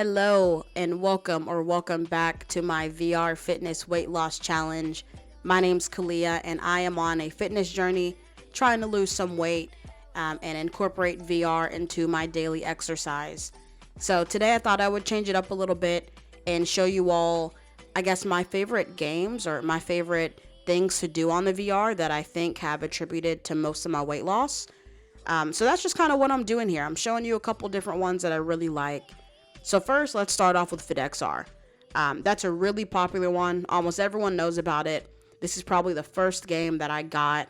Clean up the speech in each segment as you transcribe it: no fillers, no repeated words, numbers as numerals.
Hello and welcome back to my VR fitness weight loss challenge. My name's Kalia and I am on a fitness journey trying to lose some weight and incorporate VR into my daily exercise. So today I thought I would change it up a little bit and show you all, I guess, my favorite games or my favorite things to do on the VR that I think have attributed to most of my weight loss. So that's just kind of what I'm doing here. I'm showing you a couple different ones that I really like. So first, let's start off with FitXR. That's a really popular one. Almost everyone knows about it. This is probably the first game that I got.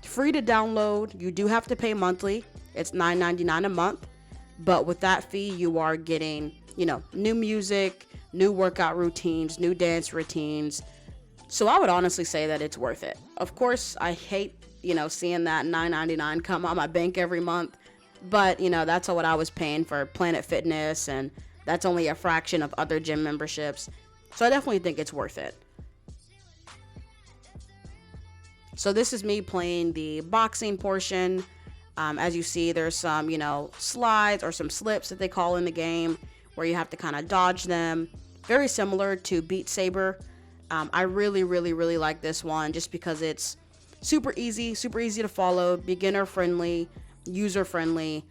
Free to download. You do have to pay monthly. It's $9.99 a month. But with that fee, you are getting, new music, new workout routines, new dance routines. So I would honestly say that it's worth it. Of course, I hate, seeing that $9.99 come out my bank every month. But, that's what I was paying for Planet Fitness, and that's only a fraction of other gym memberships. So I definitely think it's worth it. So this is me playing the boxing portion. As you see, there's some, slides or some slips that they call in the game where you have to kind of dodge them. Very similar to beatsaber. I really like this one just because it's super easy to follow, beginner friendly, user friendly,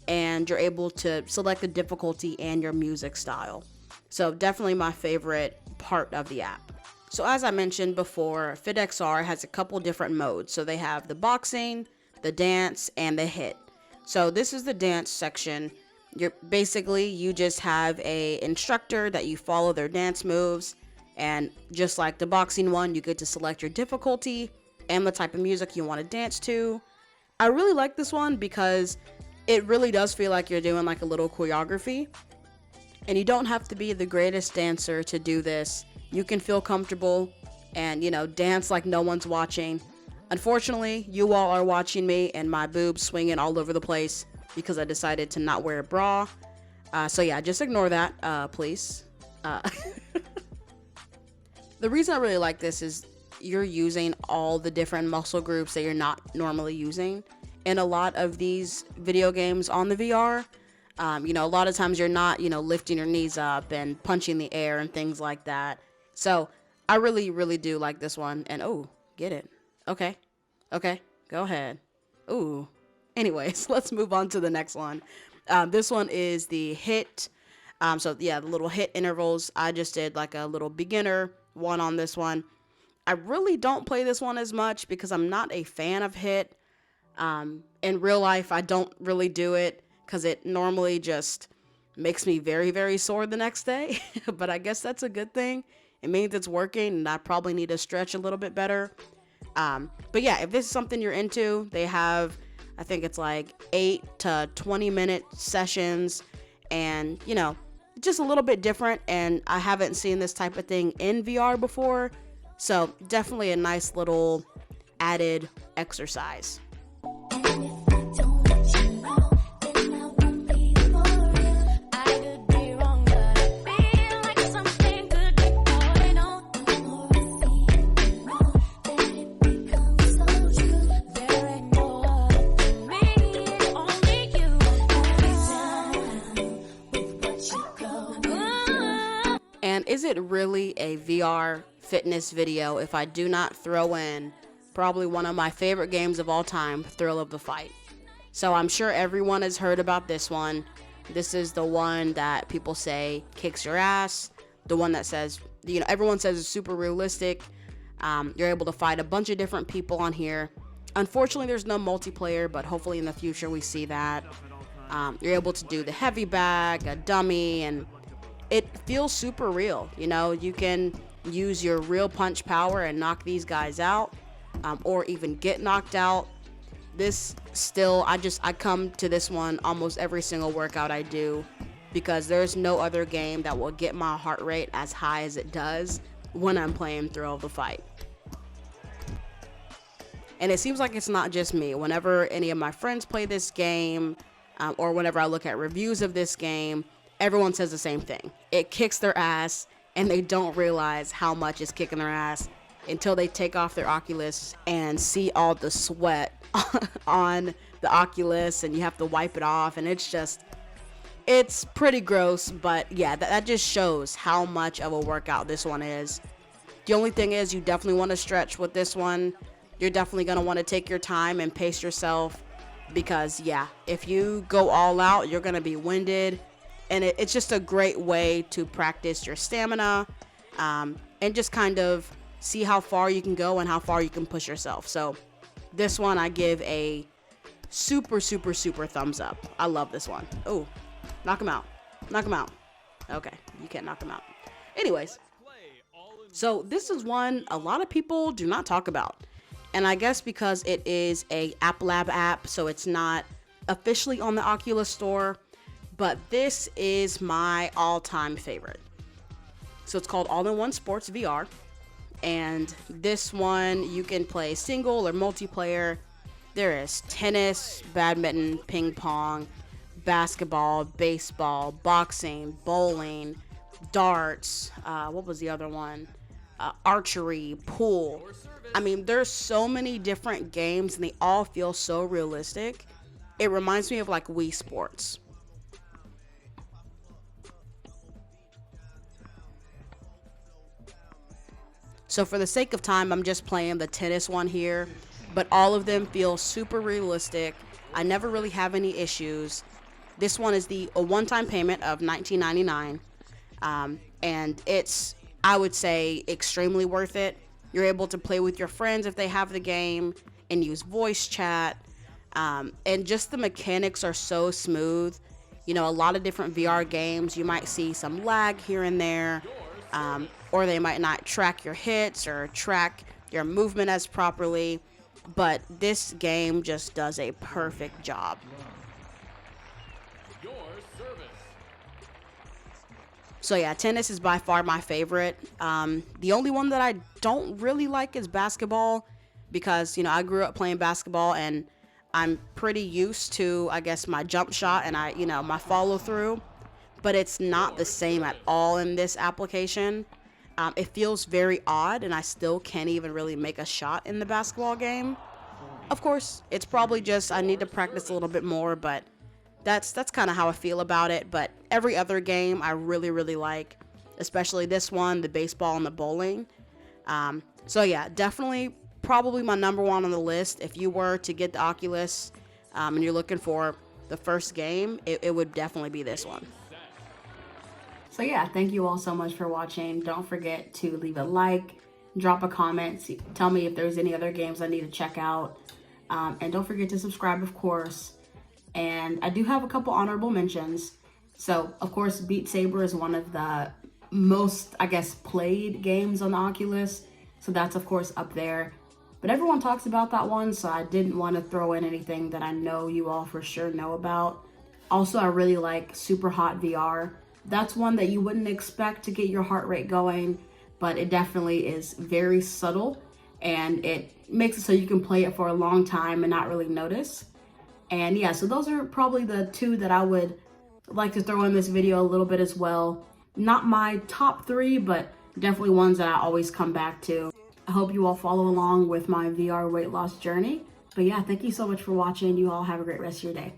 and you're able to select the difficulty and your music style. So definitely my favorite part of the app. So as I mentioned before, FitXR has a couple different modes. So they have the boxing, the dance, and the hit. So this is the dance section. You just have a instructor that you follow their dance moves, and just like the boxing one, you get to select your difficulty and the type of music you want to dance to. I really like this one because it really does feel like you're doing like a little choreography, and you don't have to be the greatest dancer to do this. You can feel comfortable and, dance like no one's watching. Unfortunately, you all are watching me and my boobs swinging all over the place because I decided to not wear a bra. So yeah, just ignore that, please. The reason I really like this is you're using all the different muscle groups that you're not normally using in a lot of these video games on the VR. A lot of times you're not, lifting your knees up and punching the air and things like that. So I really do like this one. And oh, get it. Okay, go ahead. Ooh. Anyways, let's move on to the next one. This one is the hit. So yeah, the little hit intervals. I just did like a little beginner one on this one. I really don't play this one as much because I'm not a fan of hit. In real life, I don't really do it because it normally just makes me very sore the next day. But I guess that's a good thing. It means it's working, and I probably need to stretch a little bit better. But yeah, if this is something you're into, they have, I think it's like 8 to 20 minute sessions, and just a little bit different. And I haven't seen this type of thing in VR before. So definitely a nice little added exercise. And is it really a VR fitness video if I do not throw in probably one of my favorite games of all time, Thrill of the Fight? So I'm sure everyone has heard about this one. This is the one that people say kicks your ass. The one that says, everyone says it's super realistic. You're able to fight a bunch of different people on here. Unfortunately, there's no multiplayer, but hopefully in the future we see that. You're able to do the heavy bag, a dummy, and it feels super real. You can use your real punch power and knock these guys out, or even get knocked out. This still, I come to this one almost every single workout I do because there's no other game that will get my heart rate as high as it does when I'm playing Thrill of the Fight. And it seems like it's not just me. Whenever any of my friends play this game, or whenever I look at reviews of this game, everyone says the same thing. It kicks their ass, and they don't realize how much it's kicking their ass until they take off their oculus and see all the sweat on the oculus, and you have to wipe it off, and it's It's pretty gross, but yeah, that just shows how much of a workout this one is. The only thing is you definitely want to stretch with this one. You're definitely going to want to take your time and pace yourself because, yeah, if you go all out, you're going to be winded. And it's just a great way to practice your stamina and just kind of see how far you can go and how far you can push yourself. So this one I give a super, super, super thumbs up. I love this one. Oh, knock him out. Knock him out. Okay, you can't knock him out. Anyways, so this is one a lot of people do not talk about. And I guess because it is a App Lab app, so it's not officially on the Oculus store, but this is my all-time favorite. So it's called All-in-One Sports VR. And this one, you can play single or multiplayer. There is tennis, badminton, ping pong, basketball, baseball, boxing, bowling, darts. What was the other one? Archery, pool. I mean, there's so many different games and they all feel so realistic. It reminds me of like Wii Sports. So for the sake of time, I'm just playing the tennis one here, but all of them feel super realistic. I never really have any issues. This one is a one-time payment of $19.99, and it's, I would say, extremely worth it. You're able to play with your friends if they have the game and use voice chat, and just the mechanics are so smooth. You know, a lot of different VR games, you might see some lag here and there, or they might not track your hits or track your movement as properly, but this game just does a perfect job. So yeah, tennis is by far my favorite. The only one that I don't really like is basketball because, you know, I grew up playing basketball and I'm pretty used to, I guess, my jump shot and my follow through, but it's not the same at all in this application. It feels very odd and I still can't even really make a shot in the basketball game. Of course, it's probably just I need to practice a little bit more, but that's kind of how I feel about it. But every other game I really, really like, especially this one, the baseball and the bowling. So yeah, definitely probably my number one on the list. If you were to get the Oculus and you're looking for the first game, it would definitely be this one. So yeah, thank you all so much for watching. Don't forget to leave a like, drop a comment, tell me if there's any other games I need to check out. And don't forget to subscribe, of course. And I do have a couple honorable mentions. So, of course, beatsaber is one of the most, I guess, played games on the Oculus. So that's, of course, up there. But everyone talks about that one, so I didn't want to throw in anything that I know you all for sure know about. Also, I really like Super Hot VR. That's one that you wouldn't expect to get your heart rate going, but it definitely is very subtle, and it makes it so you can play it for a long time and not really notice. And yeah, so those are probably the two that I would like to throw in this video a little bit as well. Not my top three, but definitely ones that I always come back to. I hope you all follow along with my VR weight loss journey. But yeah, thank you so much for watching. You all have a great rest of your day.